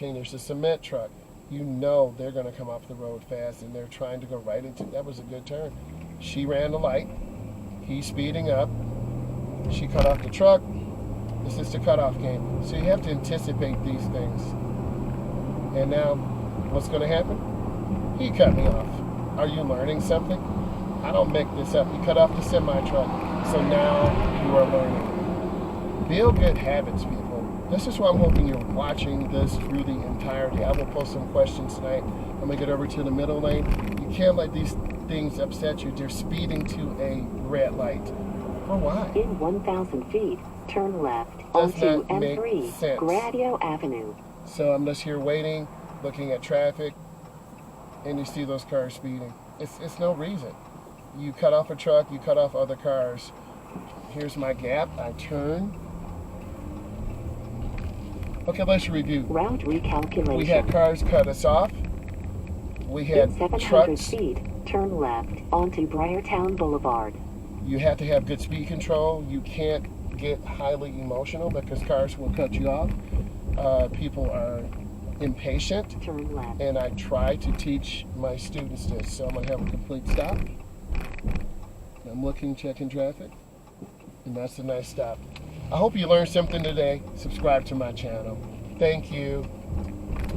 There's a cement truck. You know they're going to come off the road fast, and they're trying to go right into. That was a good turn. She ran the light. He's speeding up. She cut off the truck. This is the cutoff game. So you have to anticipate these things. And now, what's going to happen? He cut me off. Are you learning something? I don't make this up. He cut off the semi-truck. So now you are learning. Build good habits, people. This is why I'm hoping you're watching this through the entirety. I will post some questions tonight. I'm going to get over to the middle lane. You can't let these things upset you. They're speeding to a red light. For why? In 1,000 feet, turn left Does onto not make M3, sense. Gradio Avenue. So I'm just here waiting, looking at traffic, and you see those cars speeding. It's no reason. You cut off a truck, you cut off other cars. Here's my gap. I turn. Okay, let's review. Route recalculation. We had cars cut us off. We had In 700 trucks. feet, turn left onto Briartown Boulevard. You have to have good speed control. You can't get highly emotional because cars will cut you off. People are impatient. Turn left. And I try to teach my students this. So I'm going to have a complete stop. I'm looking, checking traffic. And that's a nice stop. I hope you learned something today. Subscribe to my channel. Thank you.